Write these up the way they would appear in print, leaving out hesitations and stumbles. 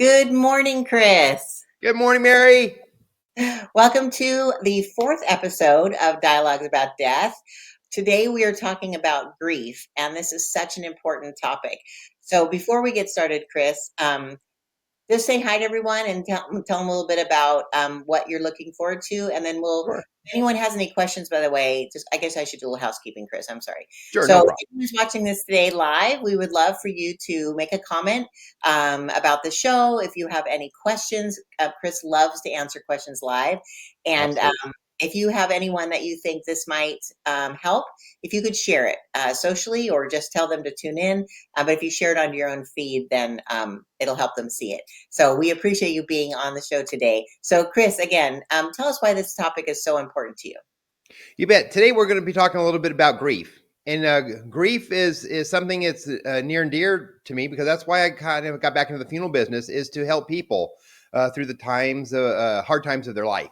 Good morning, Chris. Good morning, Mary. Welcome to the fourth episode of Dialogues About Death. Today we are talking about grief, and this is such an important topic. So before we get started, Chris, just say hi to everyone and tell them a little bit about what you're looking forward to, and then Sure. if anyone has any questions, by the way, just I guess I should do a little housekeeping, Chris. I'm sorry. Sure, So no if problem. anyone's watching this today live, we would love for you to make a comment about the show. If you have any questions, Chris loves to answer questions live, and Absolutely. if you have anyone that you think this might help, if you could share it socially or just tell them to tune in. But if you share it on your own feed, then it'll help them see it. So we appreciate you being on the show today. So Chris, again, tell us why this topic is so important to you. You bet. Today we're going to be talking a little bit about grief, and grief is something that's near and dear to me because that's why I kind of got back into the funeral business is to help people through the hard times of their life.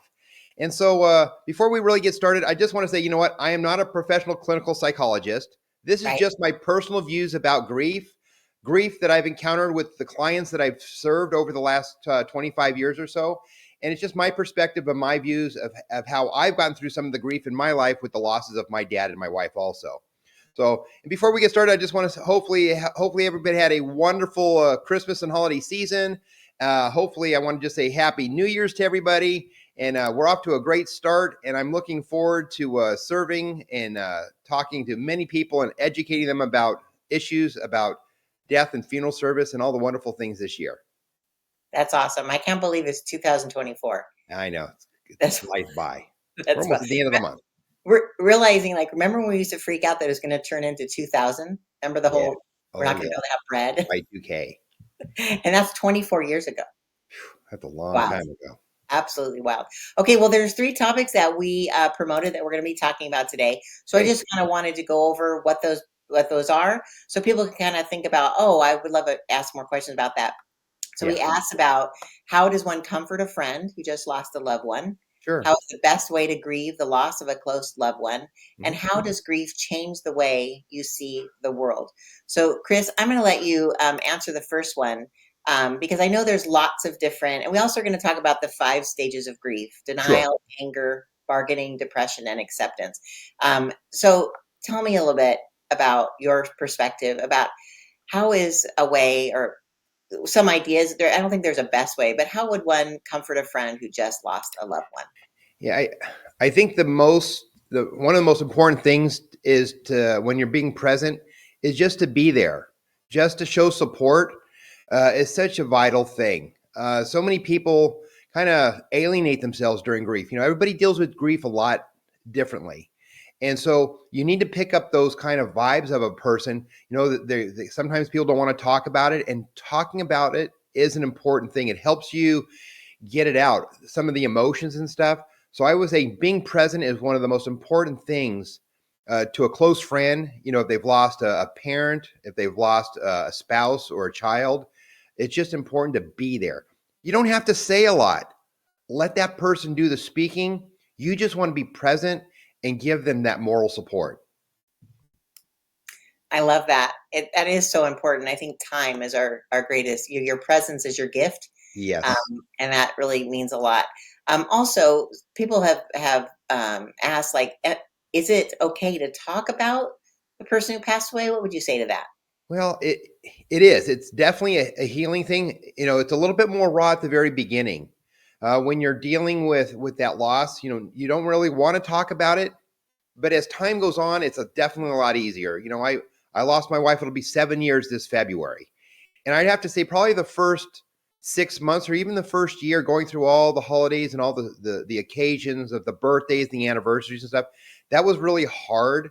And so, before we really get started, I just want to say, you know what? I am not a professional clinical psychologist. This is Right. just my personal views about grief that I've encountered with the clients that I've served over the last 25 years or so. And it's just my perspective and my views of how I've gone through some of the grief in my life with the losses of my dad and my wife also. So, and before we get started, I just want to hopefully everybody had a wonderful Christmas and holiday season. Hopefully, I want to just say Happy New Year's to everybody. And we're off to a great start. And I'm looking forward to serving and talking to many people and educating them about issues about death and funeral service and all the wonderful things this year. That's awesome. I can't believe it's 2024. I know it's That's life by. We're that's what almost at the end of the month. we're realizing. Like, remember when we used to freak out that it was going to turn into 2000? Remember the Yeah. whole we're Oh not going to yeah. be able to have bread, Y2K. and that's 24 years ago. That's a long Wow. time ago. Absolutely wild. Okay, well, there's three topics that we promoted that we're going to be talking about today. So I Great. just kind of wanted to go over what those are, so people can kind of think about. Oh, I would love to ask more questions about that. So Yeah. we asked about how does one comfort a friend who just lost a loved one? Sure. How is the best way to grieve the loss of a close loved one? And Mhm. how does grief change the way you see the world? So, Chris, I'm going to let you answer the first one because I know there's lots of different, and we also are going to talk about the 5 stages of grief: Sure. denial, anger, bargaining, depression, and acceptance. So, tell me a little bit about your perspective about how is a way or some ideas there. I don't think there's a best way, but how would one comfort a friend who just lost a loved one? Yeah. I think the one of the most important things is to when you're being present is just to be there, just to show support is such a vital thing. So many people kind of alienate themselves during grief. You know, everybody deals with grief a lot differently. And so you need to pick up those kind of vibes of a person. You know, that sometimes people don't want to talk about it, and talking about it is an important thing. It helps you get it out, some of the emotions and stuff. So I would say being present is one of the most important things to a close friend. You know, if they've lost a parent, if they've lost a spouse or a child, it's just important to be there. You don't have to say a lot. Let that person do the speaking. You just want to be present and give them that moral support. I love that. That is so important. I think time is our greatest. Your presence is your gift, Yes. and that really means a lot. Also, people have asked, like, is it okay to talk about the person who passed away? What would you say to that? Well, it is. It's definitely a healing thing. You know, it's a little bit more raw at the very beginning. When you're dealing with that loss, you know, you don't really want to talk about it. But as time goes on, it's definitely a lot easier. You know, I lost my wife. It'll be 7 years this February, and I'd have to say probably the first 6 months or even the first year, going through all the holidays and all the occasions of the birthdays, the anniversaries and stuff, that was really hard.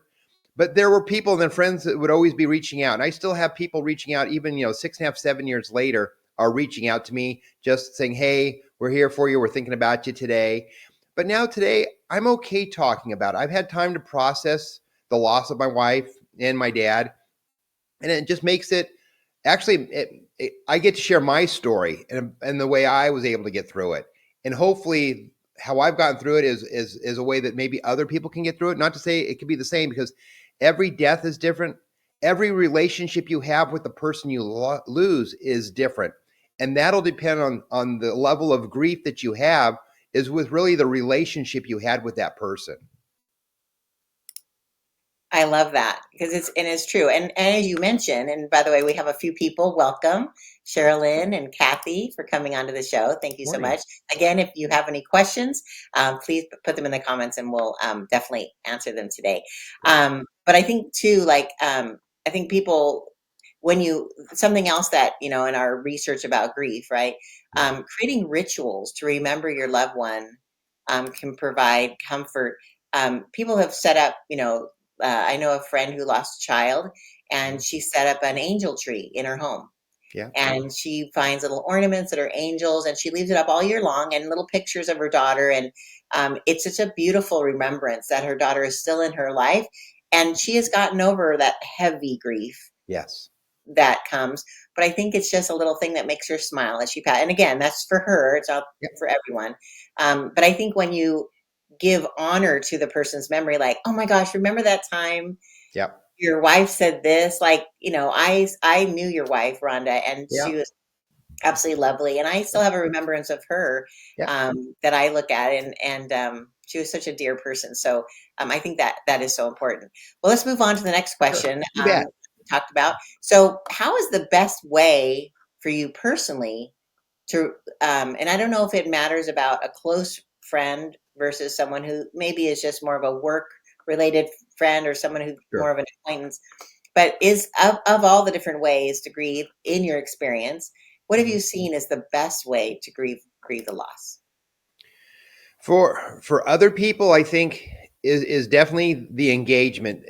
But there were people and then friends that would always be reaching out. And I still have people reaching out, even, 6.5, 7 years later, are reaching out to me just saying, hey, we're here for you. We're thinking about you today. But now today, I'm okay talking about it. I've had time to process the loss of my wife and my dad. And it just makes it actually, I get to share my story and the way I was able to get through it. And hopefully, how I've gotten through it is a way that maybe other people can get through it. Not to say it could be the same because every death is different. Every relationship you have with the person you lose is different. And that'll depend on the level of grief that you have, is with really the relationship you had with that person. I love that because it's true. And as you mentioned, and by the way, we have a few people. Welcome, Sherilyn and Kathy, for coming onto the show. Thank you so Morning. much. Again, if you have any questions, please put them in the comments, and we'll definitely answer them today. But I think too, like I think people, when you something else that in our research about grief, right? Creating rituals to remember your loved one can provide comfort. People have set up, I know a friend who lost a child, and she set up an angel tree in her home. Yeah. And she finds little ornaments that are angels, and she leaves it up all year long, and little pictures of her daughter. And it's such a beautiful remembrance that her daughter is still in her life, and she has gotten over that heavy grief Yes. that comes. But I think it's just a little thing that makes her smile as she passes. And again, that's for her. It's not Yep. for everyone. But I think when you give honor to the person's memory, like, oh my gosh, remember that time Yep. your wife said this? Like, I knew your wife, Rhonda, and she Yeah. was absolutely lovely. And I still have a remembrance of her Yeah. that I look at, and she was such a dear person. So I think that is so important. Well, let's move on to the next Sure. question. You bet. We talked about. So, how is the best way for you personally to? And I don't know if it matters about a close friend versus someone who maybe is just more of a work related friend, or someone who's more Sure. of an acquaintance. But is of all the different ways to grieve in your experience, what have Mhm. you seen as the best way to grieve the loss? For other people, I think is definitely the engagement.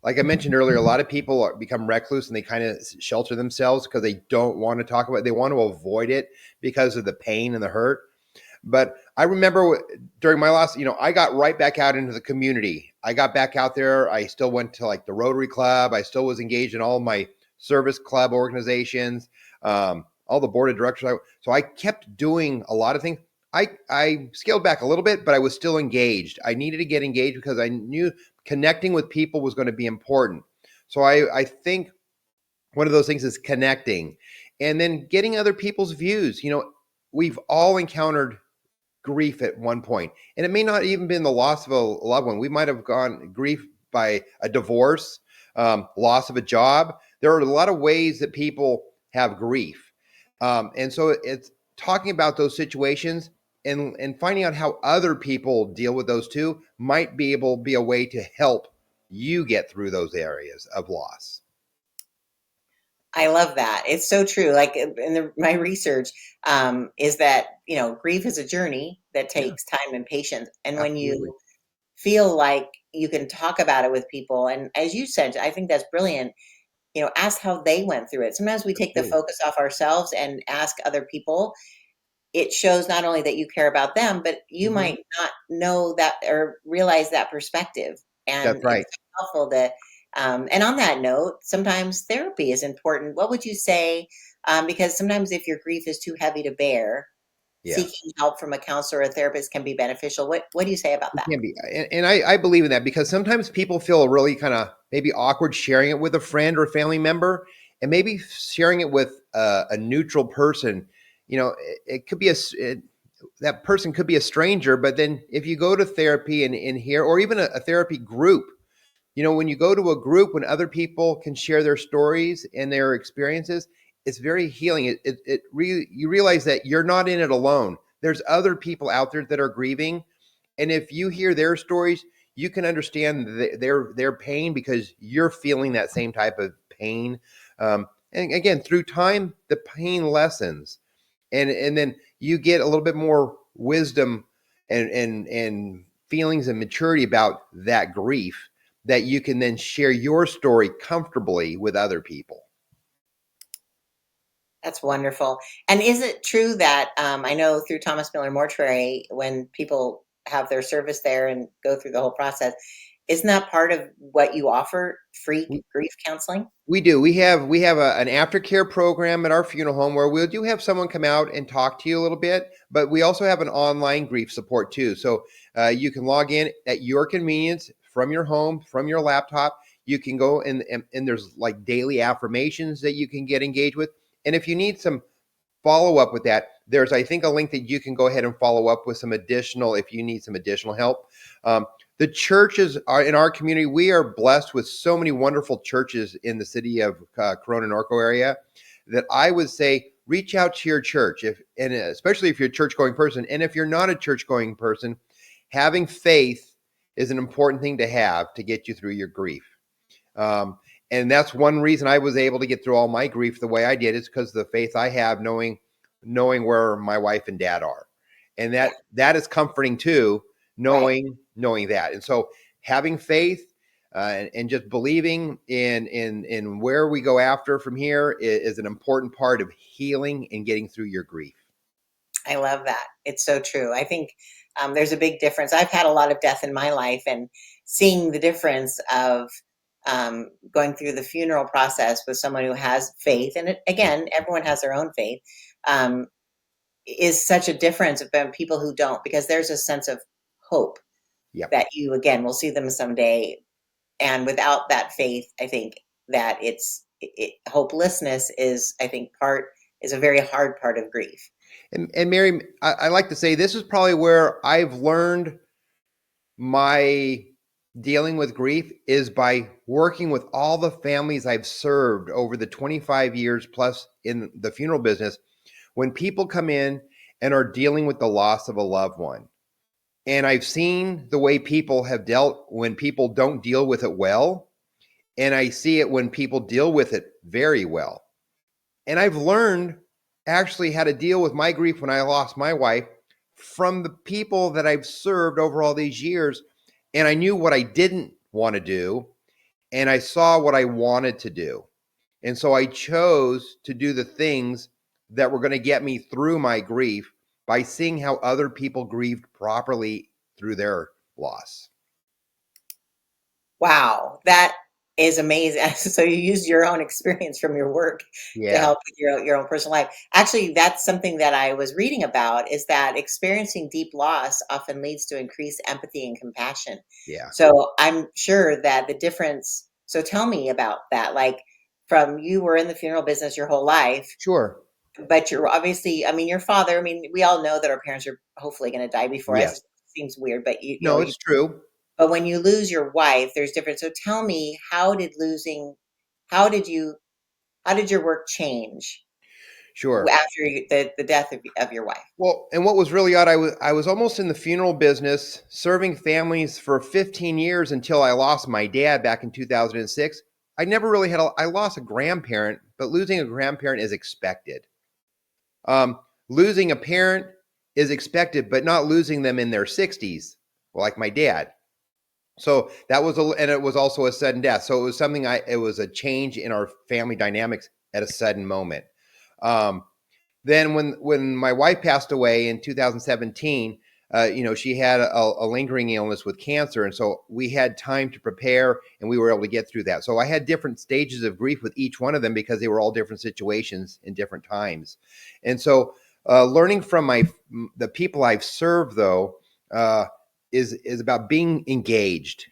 Like I mentioned earlier, a lot of people become recluse and they kind of shelter themselves because they don't want to talk about it. They want to avoid it because of the pain and the hurt. But I remember during my loss, I got right back out into the community. I got back out there. I still went to like the Rotary Club. I still was engaged in all my service club organizations, all the board of directors. So I kept doing a lot of things. I scaled back a little bit, but I was still engaged. I needed to get engaged because I knew connecting with people was going to be important. So I think one of those things is connecting and then getting other people's views. We've all encountered grief at one point, and it may not even been the loss of a loved one. We might have gone grief by a divorce, loss of a job. There are a lot of ways that people have grief, and so it's talking about those situations and finding out how other people deal with those too might be a way to help you get through those areas of loss. I love that. It's so true. Like my research is that grief is a journey that Yeah, takes time and patience. And when absolutely. you feel like you can talk about it with people, and as you said, I think that's brilliant. Ask how they went through it. Sometimes we take the Absolutely. focus off ourselves and ask other people. It shows not only that you care about them, but you Mhm. might not know that or realize that perspective. That's And it's right. so helpful to, and on that note, sometimes therapy is important. What would you say? Because sometimes if your grief is too heavy to bear, Yes. seeking help from a counselor or a therapist can be beneficial. What do you say about It that? can be, and I believe in that because sometimes people feel really kind of maybe awkward sharing it with a friend or family member, and maybe sharing it with a neutral person. It could be that person could be a stranger, but then if you go to therapy and in here, or even a therapy group, when you go to a group when other people can share their stories and their experiences, it's very healing. It really, you realize that you're not in it alone. There's other people out there that are grieving, and if you hear their stories, you can understand their pain because you're feeling that same type of pain. And again, through time, the pain lessens, and then you get a little bit more wisdom and feelings and maturity about that grief, that you can then share your story comfortably with other people. That's wonderful. And is it true that I know through Thomas Miller Mortuary, when people have their service there and go through the whole process, isn't that part of what you offer? Free grief counseling? We do. We have an aftercare program at our funeral home where we do have someone come out and talk to you a little bit, but we also have an online grief support too. So you can log in at your convenience from your home, from your laptop. You can go and there's like daily affirmations that you can get engaged with. And if you need some follow up with that, there's, I think, a link that you can go ahead and follow up with some additional, if you need some additional help. The churches are in our community. We are blessed with so many wonderful churches in the city of Corona Norco area that I would say reach out to your church, if and especially if you're a church going person. And if you're not a church going person, having faith is an important thing to have to get you through your grief. And that's one reason I was able to get through all my grief the way I did, is because of the faith I have, knowing where my wife and dad are, and that is comforting too, Right. knowing that. And so having faith and just believing in where we go after from here is an important part of healing and getting through your grief. I love that. It's so true. I think there's a big difference. I've had a lot of death in my life, and seeing the difference of going through the funeral process with someone who has faith, and again, everyone has their own faith, um, is such a difference from people who don't, because there's a sense of hope Yep. that you again will see them someday. And without that faith, I think that hopelessness is, I think, is a very hard part of grief. And Mary, I like to say this is probably where I've learned my dealing with grief is by working with all the families I've served over the 25 years plus in the funeral business. When people come in and are dealing with the loss of a loved one, and I've seen the way people have dealt when people don't deal with it well, and I see it when people deal with it very well. And I've learned actually how to deal with my grief when I lost my wife from the people that I've served over all these years. And I knew what I didn't want to do, and I saw what I wanted to do. And so I chose to do the things that were going to get me through my grief by seeing how other people grieved properly through their loss. Wow, that is amazing. So you used your own experience from your work to Yeah. help with your own personal life. Actually, that's something that I was reading about, is that experiencing deep loss often leads to increased empathy and compassion. Yeah. So I'm sure that the difference, so tell me about that. Like, from, you were in the funeral business your whole life, Sure. but you're obviously, I mean, your father, I mean, we all know that our parents are hopefully going to die before us. Yes. It seems weird, but you know, No, it's true. but when you lose your wife, there's difference. So tell me, how did you, how did your work change Sure. after the death of your wife? Well, and what was really odd, I was almost in the funeral business, serving families for 15 years until I lost my dad back in 2006. I never really I lost a grandparent, but losing a grandparent is expected. Losing a parent is expected, but not losing them in their 60s, like my dad. So that was and it was also a sudden death. So it was something it was a change in our family dynamics at a sudden moment. Um, then when my wife passed away in 2017, she had a lingering illness with cancer, and so we had time to prepare, and we were able to get through that. So I had different stages of grief with each one of them because they were all different situations in different times. And so learning from the people I've served, though, is about being engaged,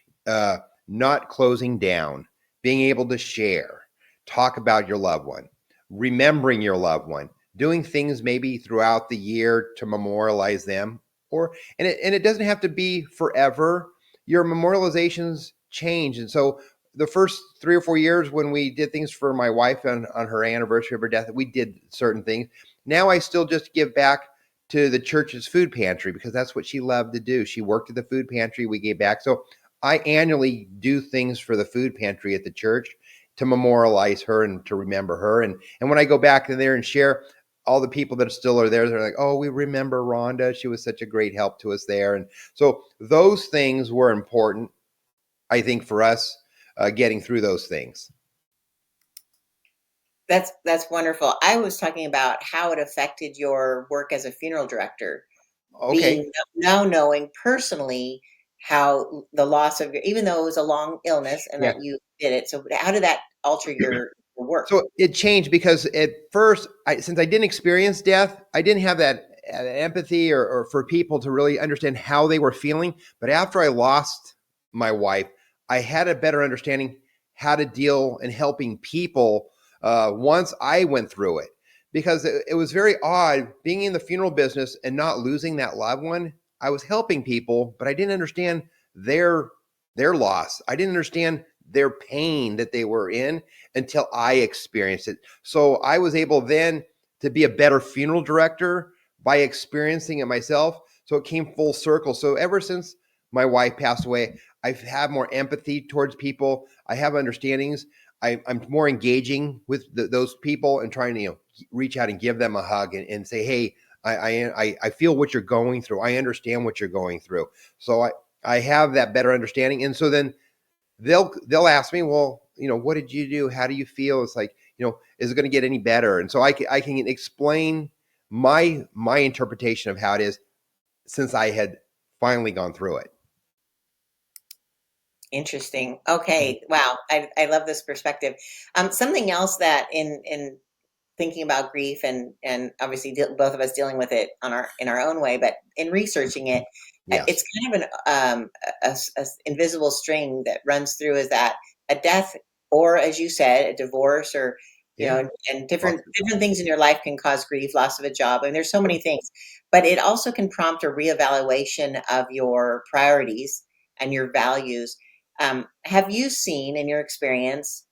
not closing down, being able to share, talk about your loved one, remembering your loved one, doing things maybe throughout the year to memorialize them, and it doesn't have to be forever. Your memorializations change. And so the first 3 or 4 years when we did things for my wife on her anniversary of her death, we did certain things. Now I still just give back to the church's food pantry because that's what she loved to do. She worked at the food pantry. We gave back. So I annually do things for the food pantry at the church to memorialize her and to remember her. And when I go back in there and share, all the people that still are there, they're like, oh, we remember Rhonda. She was such a great help to us there. And so those things were important, I think, for us getting through those things. That's wonderful. I was talking about how it affected your work as a funeral director, Okay. being now knowing personally how the loss of your, even though it was a long illness and Yeah. that you did it. So how did that alter your work? So it changed because at first, since I didn't experience death, I didn't have that empathy or for people to really understand how they were feeling. But after I lost my wife, I had a better understanding how to deal and helping people once I went through it. because it was very odd being in the funeral business and not losing that loved one. I was helping people, but I didn't understand their loss. I didn't understand their pain that they were in until I experienced it. So I was able then to be a better funeral director by experiencing it myself. So it came full circle. So ever since my wife passed away, I've had more empathy towards people. I have understandings. I'm more engaging with those people and trying to reach out and give them a hug and say, hey, I feel what you're going through. I understand what you're going through. So I have that better understanding. And so then they'll ask me, well, what did you do? How do you feel? It's like, is it going to get any better? And so I can explain my interpretation of how it is since I had finally gone through it. Interesting. Okay. Wow. I love this perspective. Something else that in thinking about grief and obviously both of us dealing with it in our own way, but in researching it, Yes. it's kind of a invisible string that runs through is that a death, or as you said, a divorce, or Yeah. and different things in your life can cause grief, loss of a job. I mean, there's so many things, but it also can prompt a reevaluation of your priorities and your values. Have you seen in your experience,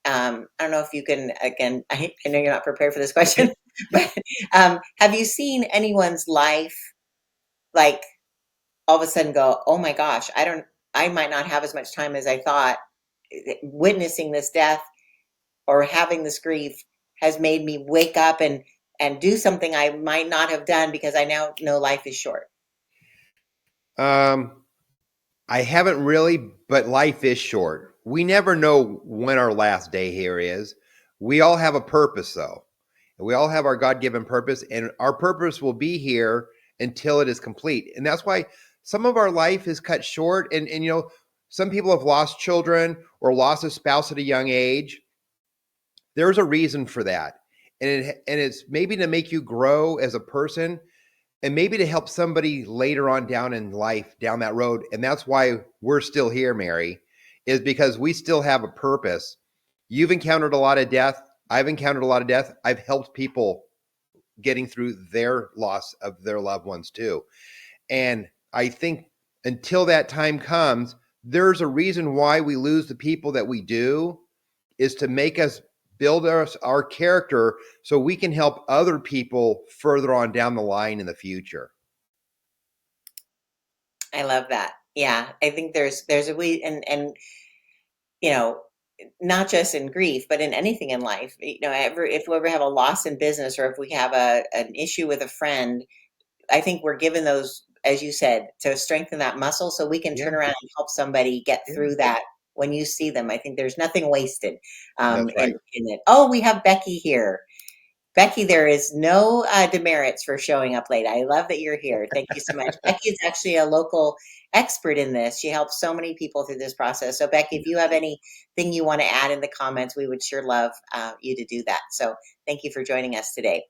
I don't know if you can, again, I know you're not prepared for this question, but have you seen anyone's life like all of a sudden go, oh my gosh, I might not have as much time as I thought. Witnessing this death or having this grief has made me wake up and do something I might not have done because I now know life is short. Um, I haven't really, but life is short. We never know when our last day here is. We all have a purpose, though. We all have our God given purpose, and our purpose will be here until it is complete. And that's why some of our life is cut short. And some people have lost children or lost a spouse at a young age. There's a reason for that. And it's maybe to make you grow as a person and maybe to help somebody later on down in life down that road. And that's why we're still here, Mary, is because we still have a purpose. You've encountered a lot of death. I've encountered a lot of death. I've helped people getting through their loss of their loved ones too. And I think until that time comes, there's a reason why we lose the people that we do, is to make us build our character so we can help other people further on down the line in the future. I love that. Yeah, I think there's a way, and you know, not just in grief, but in anything in life. If we ever have a loss in business, or if we have an issue with a friend, I think we're given those, as you said, to strengthen that muscle so we can Yeah, turn around and help somebody get yeah, through that when you see them. I think there's nothing wasted that's right. in it. Oh, we have Becky here. Becky, there is no demerits for showing up late. I love that you're here. Thank you so much. Becky is actually a local expert in this. She helps so many people through this process. So, Becky, if you have anything you want to add in the comments, we would sure love you to do that. So, thank you for joining us today.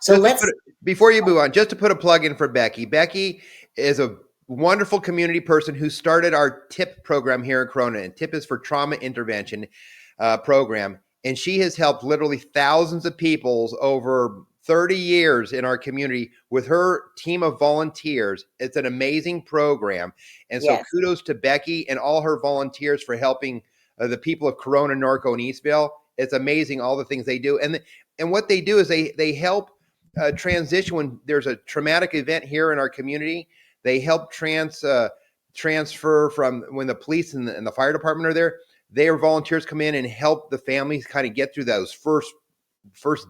So, Just to let's. before you move on, just to put a plug in for Becky. Becky is a wonderful community person who started our TIP program here in Corona. And TIP is for Trauma Intervention Program. And she has helped literally thousands of people over 30 years in our community with her team of volunteers. It's an amazing program. And so Yes. kudos to Becky and all her volunteers for helping the people of Corona, Norco, and Eastville. It's amazing all the things they do. And what they do is they help transition when there's a traumatic event here in our community. They help transfer from when the police and the fire department are there. Their volunteers come in and help the families kind of get through those first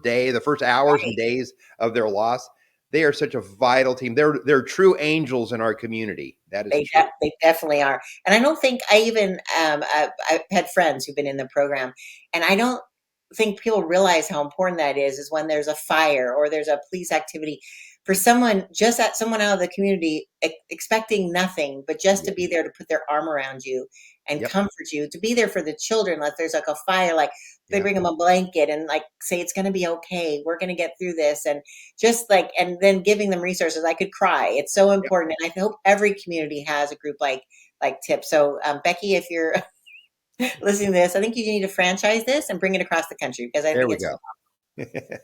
day, the first hours and days of their loss. They are such a vital team. They're true angels in our community. That is true. They definitely are. And I don't think I even, I've had friends who've been in the program, and I don't think people realize how important that is when there's a fire or there's a police activity, for someone, just at someone out of the community, expecting nothing, but just to Yep. be there to put their arm around you and Yep. comfort you, to be there for the children. Like there's like a fire, like they Yeah. bring them a blanket and like say, it's going to be okay. We're going to get through this. And just like, and then giving them resources. I could cry. It's so Yep. important. And I hope every community has a group like TIP. So Becky, if you're listening to this, I think you need to franchise this and bring it across the country, because I There think we it's go.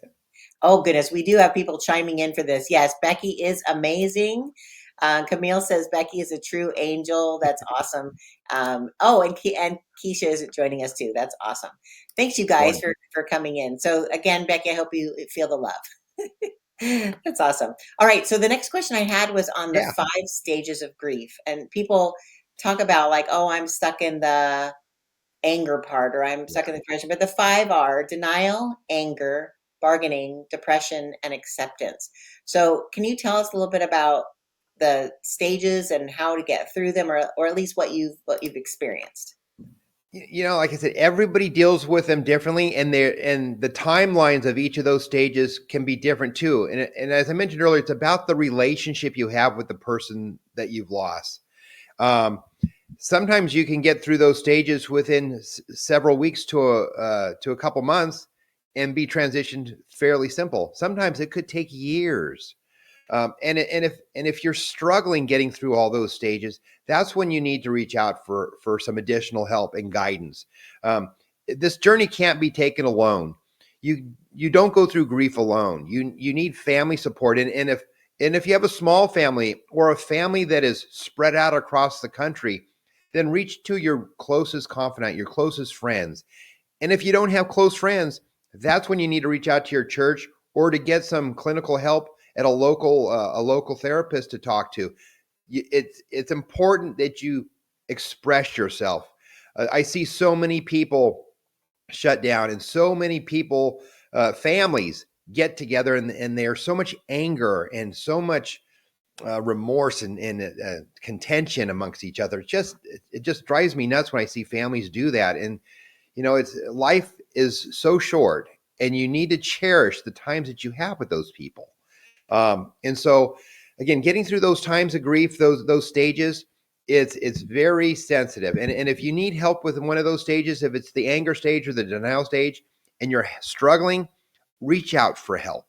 Oh goodness, we do have people chiming in for this. Yes, Becky is amazing. Camille says Becky is a true angel. That's awesome. Oh, and and Keisha is joining us too. That's awesome. Thanks you guys Wonderful. for coming in. So again, Becky, I hope you feel the love. That's awesome. All right, so the next question I had was on the Yeah. 5 stages of grief, and people talk about like, oh, I'm stuck in the anger part or I'm stuck Yeah. in the depression. But the 5 are denial, anger, bargaining, depression, and acceptance. So can you tell us a little bit about the stages and how to get through them, or at least what you've experienced? Like I said, everybody deals with them differently, and the timelines of each of those stages can be different too. And as I mentioned earlier, it's about the relationship you have with the person that you've lost. Um, Sometimes you can get through those stages within several weeks to a couple months and be transitioned fairly simple. Sometimes it could take years. And if you're struggling getting through all those stages, that's when you need to reach out for some additional help and guidance. This journey can't be taken alone. You don't go through grief alone. You need family support, and if you have a small family or a family that is spread out across the country, then reach to your closest confidant, your closest friends. And if you don't have close friends, that's when you need to reach out to your church or to get some clinical help at a local therapist to talk to. It's important that you express yourself. I see so many people shut down, and so many people, families get together, and there's so much anger and so much remorse and contention amongst each other. It just drives me nuts when I see families do that. And it's life is so short, and you need to cherish the times that you have with those people. And so, again, getting through those times of grief, those stages, it's very sensitive. And if you need help with one of those stages, if it's the anger stage or the denial stage, and you're struggling, reach out for help.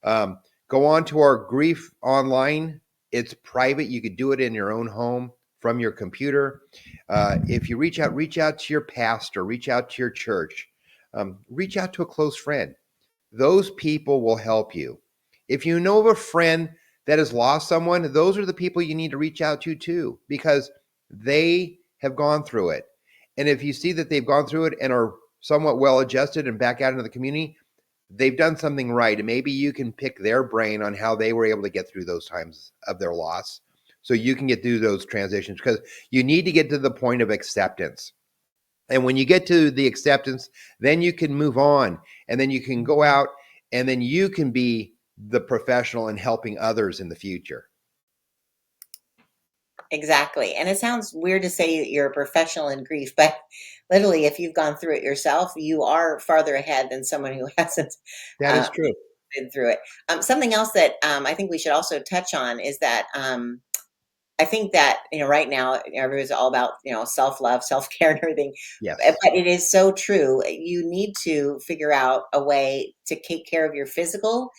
Um, Go on to our grief online. It's private. You could do it in your own home from your computer. If you reach out to your pastor, reach out to your church, reach out to a close friend. Those people will help you. If you know of a friend that has lost someone, those are the people you need to reach out to too, because they have gone through it. And if you see that they've gone through it and are somewhat well adjusted and back out into the community, they've done something right. And maybe you can pick their brain on how they were able to get through those times of their loss so you can get through those transitions, because you need to get to the point of acceptance. And when you get to the acceptance, then you can move on, and then you can go out, and then you can be the professional in helping others in the future. Exactly. And it sounds weird to say you're a professional in grief, but literally, if you've gone through it yourself, you are farther ahead than someone who hasn't That uh, is true. been through it. Something else that I think we should also touch on is that I think that right now everybody's all about self love, self care, and everything. Yes. But it is so true. You need to figure out a way to take care of your physical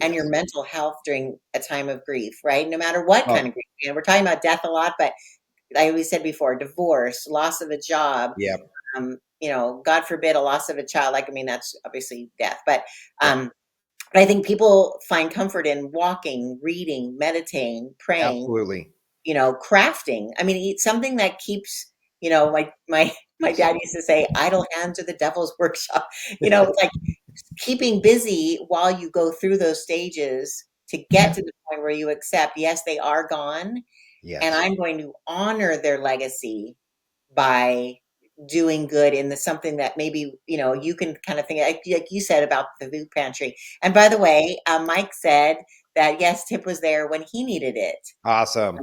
and your Yes. mental health during a time of grief, right? No matter what kind Well, of grief. We're talking about death a lot, but like we said before, divorce, loss of a job, yeah. God forbid, a loss of a child. Like, I mean, that's obviously death, but Yeah. um, but I think people find comfort in walking, reading, meditating, praying, Absolutely. crafting. I mean, eat something that keeps, my dad used to say, idle hands are the devil's workshop. It's like keeping busy while you go through those stages to get to the point where you accept, yes, they are gone, and Yes. I'm going to honor their legacy by doing good in the something that maybe you can kind of think like you said about the food pantry. And by the way, Mike said that yes, Tip was there when he needed it. Awesome.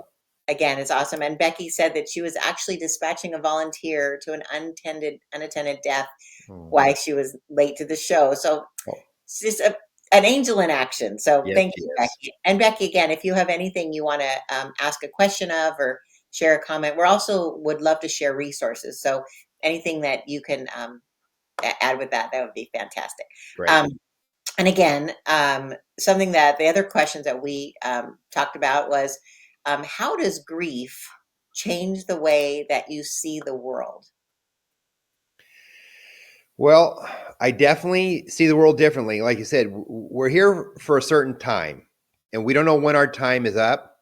Again, it's awesome. And Becky said that she was actually dispatching a volunteer to an unattended death Oh, while she was late to the show. So oh, it's just an angel in action. So yes, thank she you, is. Becky. And Becky, again, if you have anything you want to ask a question of or share a comment, we're also would love to share resources. So anything that you can add with that would be fantastic. Great. Um, and again, something that the other questions that we talked about was how does grief change the way that you see the world? Well, I definitely see the world differently. Like you said, we're here for a certain time, and we don't know when our time is up.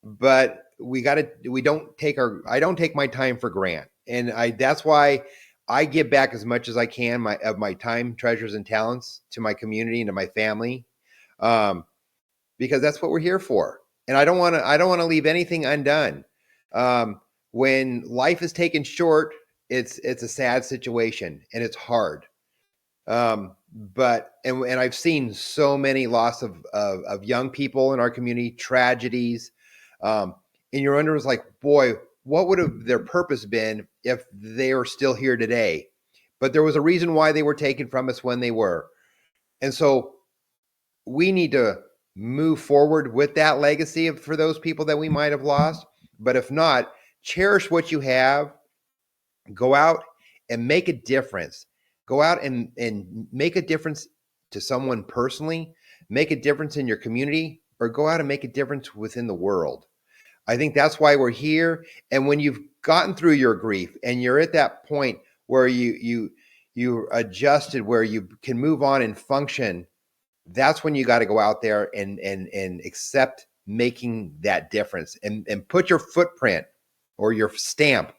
But we don't take our I don't take my time for grant, and I that's why I give back as much as I can of my time, treasures, and talents to my community and to my family, um, because that's what we're here for. And I don't want to leave anything undone. When life is taken short, it's a sad situation and it's hard. But and I've seen so many loss of young people in our community, tragedies. Um, and your wonder was like, boy, what would have their purpose been if they were still here today? But there was a reason why they were taken from us when they were. And so we need to move forward with that legacy for those people that we might have lost. But if not, cherish what you have, go out and make a difference. Go out and make a difference to someone personally, make a difference in your community, or go out and make a difference within the world. I think that's why we're here. And when you've gotten through your grief and you're at that point where you adjusted, where you can move on and function, that's when you got to go out there and accept making that difference and put your footprint or your stamp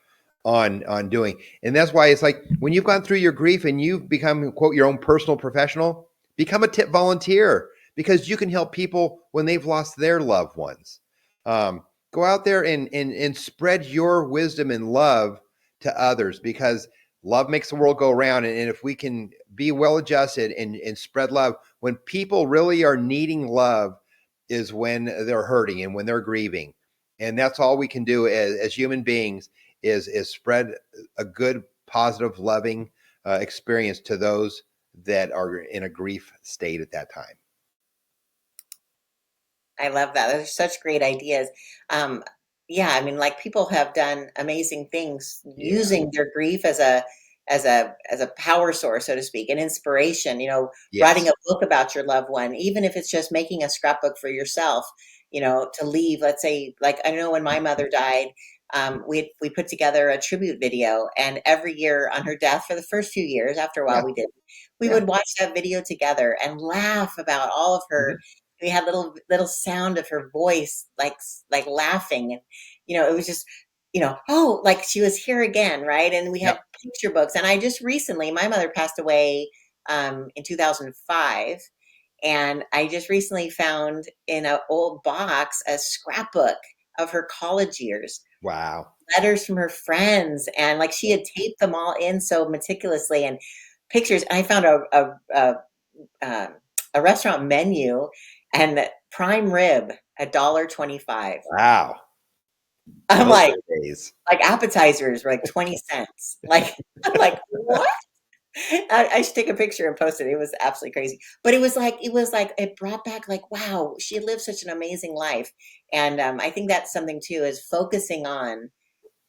on doing. And that's why it's like when you've gone through your grief and you've become, quote, your own personal professional, become a tip volunteer, because you can help people when they've lost their loved ones. Go out there and spread your wisdom and love to others, because love makes the world go around. And if we can be well adjusted and spread love, when people really are needing love is when they're hurting and when they're grieving. And that's all we can do as human beings is spread a good, positive, loving experience to those that are in a grief state at that time. I love that. Those are such great ideas. Um, yeah, I mean, like people have done amazing things Yeah. using their grief as a power source, so to speak, an inspiration. Writing Yes. a book about your loved one, even if it's just making a scrapbook for yourself. To leave. Let's say, like I know when my mother died, we put together a tribute video, and every year on her death, for the first few years, after a while Yeah. we did, we Yeah. would watch that video together and laugh about all of her. Mhm. We had little sound of her voice, like laughing, and it was just, oh, like she was here again, right? And we had Yep. picture books. And I just recently, my mother passed away in 2005, and I just recently found in an old box a scrapbook of her college years, Wow. letters from her friends, and like she had taped them all in so meticulously, and pictures. I found um, a restaurant menu, and prime rib, $1.25. Wow. I'm Those like, were the days. appetizers were like 20 cents. Like, I'm like, what? I should take a picture and post it. It was absolutely crazy. But it was like it brought back like, wow, she lived such an amazing life. And I think that's something too, is focusing on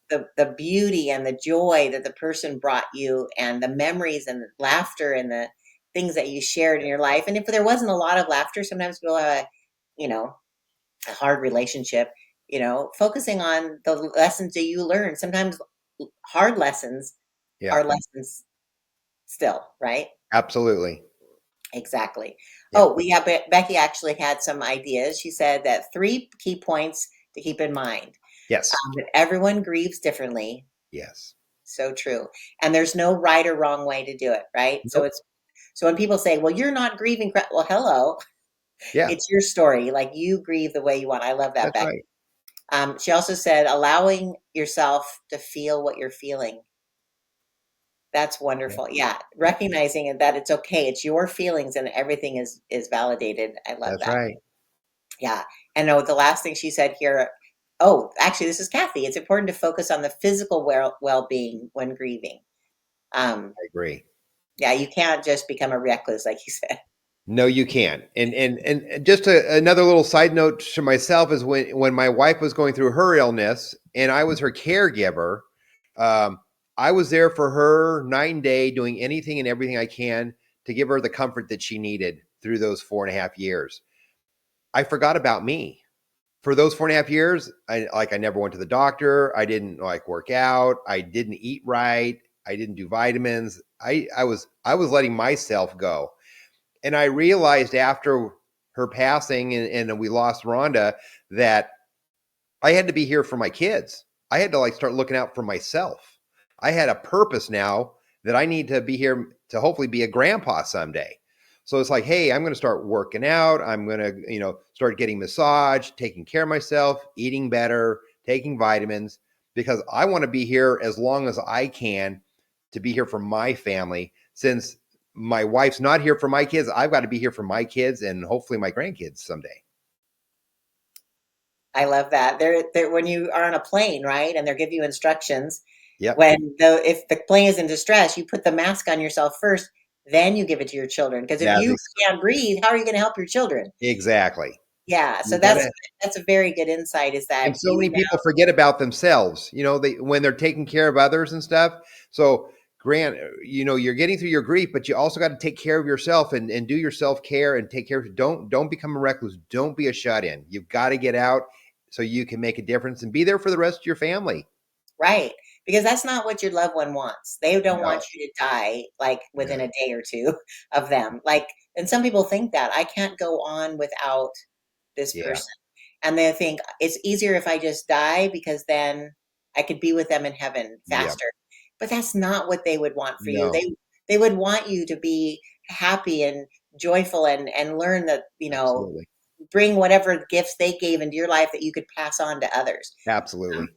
the beauty and the joy that the person brought you, and the memories and the laughter and the things that you shared in your life. And if there wasn't a lot of laughter, sometimes we'll have you know a hard relationship. Focusing on the lessons that you learn. Sometimes hard lessons Yeah. are lessons still, right? Absolutely. Exactly. Yeah. Oh, we have Becky actually had some ideas. She said that three key points to keep in mind: Yes. that everyone grieves differently. Yes. So true. And there's no right or wrong way to do it, right? So Nope. it's so when people say, "Well, you're not grieving," well, hello, Yeah. it's your story. Like you grieve the way you want. I love that, That's Becky. right. She also said, allowing yourself to feel what you're feeling. That's Yeah. wonderful. Yeah, Yeah. recognizing that it's okay. It's your feelings, and everything is validated. I love That's that. right. Yeah. And no, the last thing she said here. Oh, actually, this is Kathy. It's important to focus on the physical well-being when grieving. Um, I agree. yeah, you can't just become a recluse, like you said. No, you can't. And just another little side note to myself is when my wife was going through her illness and I was her caregiver, um, I was there for her night and day, doing anything and everything I can to give her the comfort that she needed through those 4.5 years. I forgot about me. For those 4.5 years, I never went to the doctor. I didn't like work out. I didn't eat right. I didn't do vitamins. I was letting myself go. And I realized after her passing and we lost Rhonda that I had to be here for my kids. I had to like start looking out for myself. I had a purpose now that I need to be here to hopefully be a grandpa someday. So it's like, hey, I'm going to start working out. I'm going to, start getting massage, taking care of myself, eating better, taking vitamins, because I want to be here as long as I can to be here for my family. Since my wife's not here for my kids, I've got to be here for my kids and hopefully my grandkids someday. I love that. They're when you are on a plane, right? And they're giving you instructions. Yep. If the plane is in distress, you put the mask on yourself first, then you give it to your children. Because if That's you can't breathe, how are you going to help your children? exactly. Yeah. So You gotta, that's a very good insight. Is that and so you many people forget about themselves, they when they're taking care of others and stuff. So Grant, you're getting through your grief, but you also got to take care of yourself and do your self-care and take care of, don't become a recluse. Don't be a shut-in. You've got to get out so you can make a difference and be there for the rest of your family. right? Because that's not what your loved one wants. They don't No, want you to die like within no. a day or two of them. Like, and some people think that I can't go on without this Yeah, person. And they think it's easier if I just die because then I could be with them in heaven yeah, faster. But that's not what they would want for you. no, They would want you to be happy and joyful and learn that, absolutely, bring whatever gifts they gave into your life that you could pass on to others. Um, absolutely.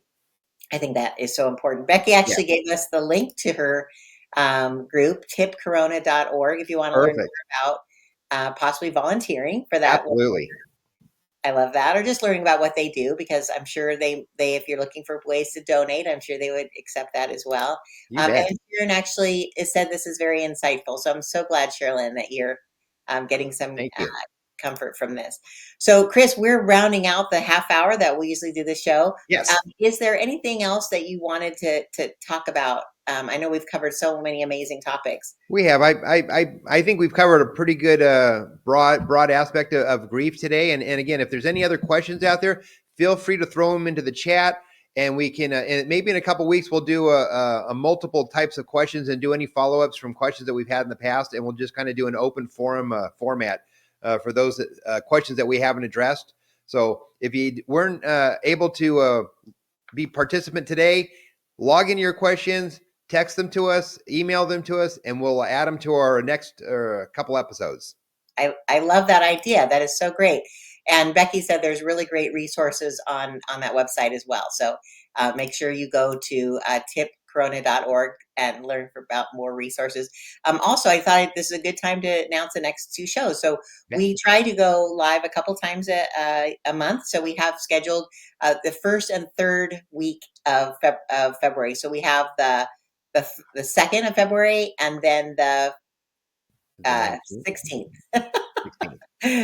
I think that is so important. Becky Yeah, actually gave us the link to her group, tipcorona.org, if you want to learn perfect. more about possibly volunteering for that. Absolutely. I love that, or just learning about what they do, because I'm sure they if you're looking for ways to donate, I'm sure they would accept that as well. You bet. And Sharon actually has said this is very insightful, so I'm so glad, Sherilyn, that you're getting some Thank you. comfort from this. So, Chris, we're rounding out the half hour that we usually do the show. Yes. Is there anything else that you wanted to talk about? I know we've covered so many amazing topics. We have. I think we've covered a pretty good broad aspect of grief today. And again, if there's any other questions out there, feel free to throw them into the chat, and we can. And maybe in a couple weeks we'll do a multiple types of questions and do any follow ups from questions that we've had in the past, and we'll just kind of do an open forum format for those questions that we haven't addressed. So if you weren't able to be participant today, log in your questions, text them to us, email them to us, and we'll add them to our next couple episodes. I love that idea. That is so great. And Becky said there's really great resources on that website as well. So make sure you go to tipcorona.org and learn about more resources. Also, I thought this is a good time to announce the next two shows. So Yeah. we try to go live a couple times a month. So we have scheduled the first and third week of February. So we have the 2nd of February and then the 16th. 16th.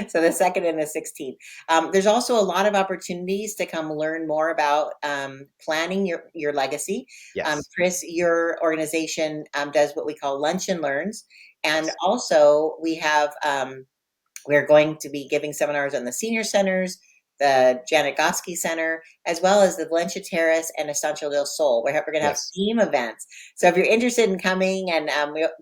So the 2nd and the 16th. There's also a lot of opportunities to come learn more about planning your legacy. Yes. Chris, your organization does what we call Lunch and Learns. And Yes. also we have, we're going to be giving seminars on the senior centers, the Janet Gotsky Center, as well as the Valencia Terrace and Estancia del Sol. We're going to have Yes. theme events. So if you're interested in coming, and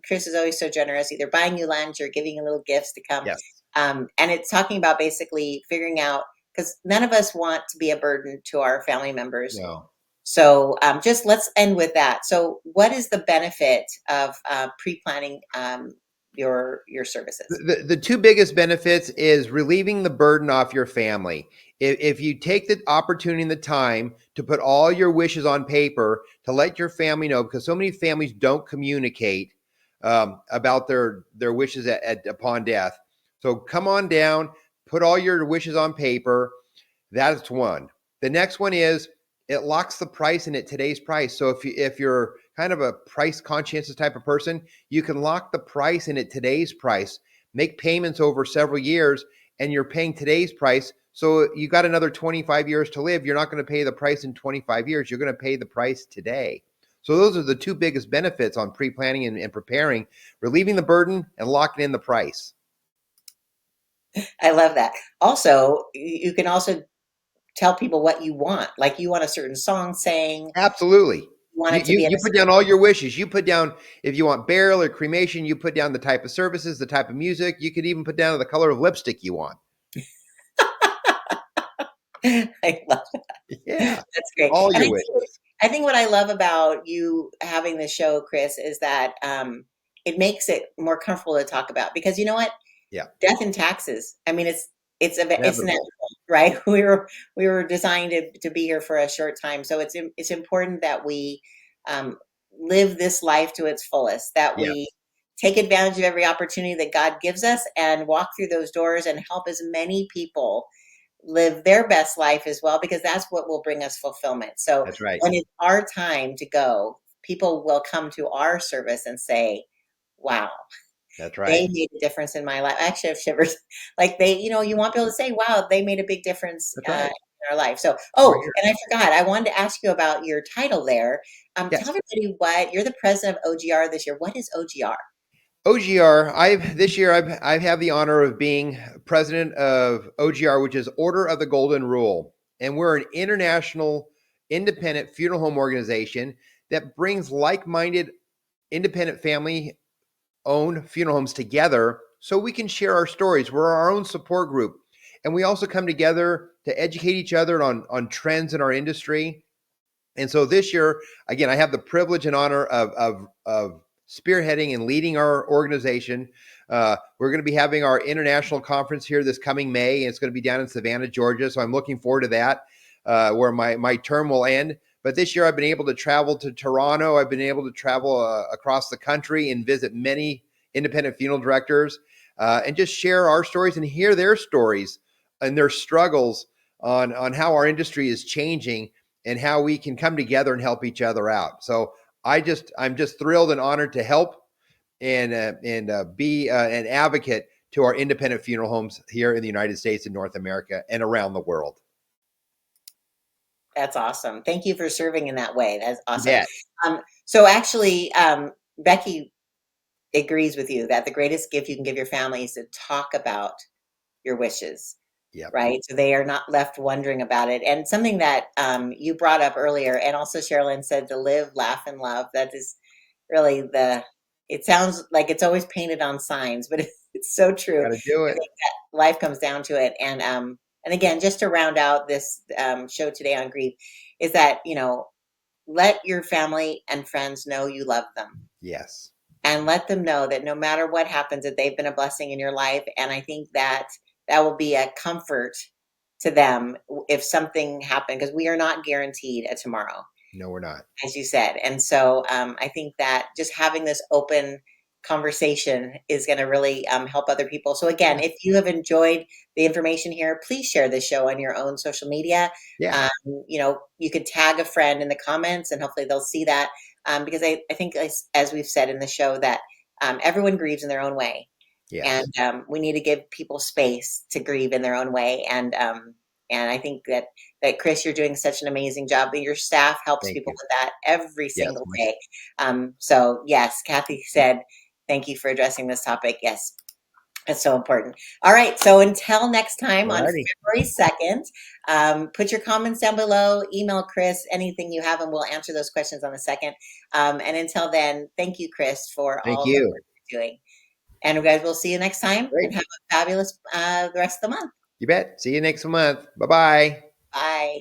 Chris is always so generous, either buying you lunch or giving you little gifts to come. Yes. And it's talking about basically figuring out, because none of us want to be a burden to our family members. No. So just let's end with that. So what is the benefit of pre-planning your services? The two biggest benefits is relieving the burden off your family. If you take the opportunity and the time to put all your wishes on paper to let your family know, because so many families don't communicate about their wishes upon death. So come on down, put all your wishes on paper. That's one. The next one is it locks the price in at today's price. So if you're kind of a price conscientious type of person, you can lock the price in at today's price, make payments over several years, and you're paying today's price. So you got another 25 years to live. You're not going to pay the price in 25 years. You're going to pay the price today. So those are the two biggest benefits on pre-planning and preparing, relieving the burden and locking in the price. I love that. Also, you can also tell people what you want. Like you want a certain song sang. Absolutely. want You it to be you at a you put down all your wishes. You put down if you want burial or cremation, you put down the type of services, the type of music. You could even put down the color of lipstick you want. I love Yeah, that's great. all And your wishes. I think what I love about you having the show, Chris, is that it makes it more comfortable to talk about because you know what? Yeah, Death and taxes. I mean, it's inevitable. inevitable, right? We were designed to be here for a short time, so it's important that we um, live this life to its fullest. That Yeah, we take advantage of every opportunity that God gives us and walk through those doors and help as many people live their best life as well, because that's what will bring us fulfillment. So that's right. when it's our time to go, people will come to our service and say, "Wow, That's right. they made a difference in my life." I actually have shivers. Like you want people to say, "Wow, they made a big difference That's right. in our life." So, We're oh, here. and I forgot, I wanted to ask you about your title there. Tell Yes. everybody what you're the president of OGR this year. What is OGR? OGR. I've this year I've had the honor of being president of OGR, which is Order of the Golden Rule, and we're an international independent funeral home organization that brings like-minded independent family-owned funeral homes together so we can share our stories. We're our own support group, and we also come together to educate each other on trends in our industry. And so this year, again, I have the privilege and honor of spearheading and leading our organization. We're going to be having our international conference here this coming May, and it's going to be down in Savannah, Georgia. So I'm looking forward to that, where my term will end. But this year, I've been able to travel to Toronto. I've been able to travel across the country and visit many independent funeral directors, and just share our stories and hear their stories and their struggles on how our industry is changing and how we can come together and help each other out. So I'm just thrilled and honored to help and be an advocate to our independent funeral homes here in the United States and North America and around the world. That's awesome. Thank you for serving in that way. That's You awesome. bet. So actually, Becky agrees with you that the greatest gift you can give your family is to talk about your wishes, Yep. right? So they are not left wondering about it. And something that you brought up earlier, and also Sherilyn said to live, laugh, and love. That is really it sounds like it's always painted on signs, but it's so true. Got to do I it. think that life comes down to it. And again, just to round out this show today on grief, is that, let your family and friends know you love them Yes. and let them know that no matter what happens, that they've been a blessing in your life. And I think that that will be a comfort to them if something happened, because we are not guaranteed a tomorrow, No, we're not. as you said. And so I think that just having this open conversation is going to really help other people. So again, Yeah. if you have enjoyed the information here, please share this show on your own social media. Yeah. You could tag a friend in the comments and hopefully they'll see that, because I think, as we've said in the show, that everyone grieves in their own way. Yes. And we need to give people space to grieve in their own way. And I think that Chris, you're doing such an amazing job. And your staff helps Thank people you. with that every Yes. single day. So yes, Kathy said, "Thank you for addressing this topic." Yes, it's so important. All right. So until next time on Alrighty. February 2nd, put your comments down below, email Chris, anything you have, and we'll answer those questions on the 2nd. And until then, thank you, Chris, for Thank all the you. work you're doing. And guys, we'll see you next time Great. and have a fabulous the rest of the month. You bet. See you next month. Bye bye. Bye.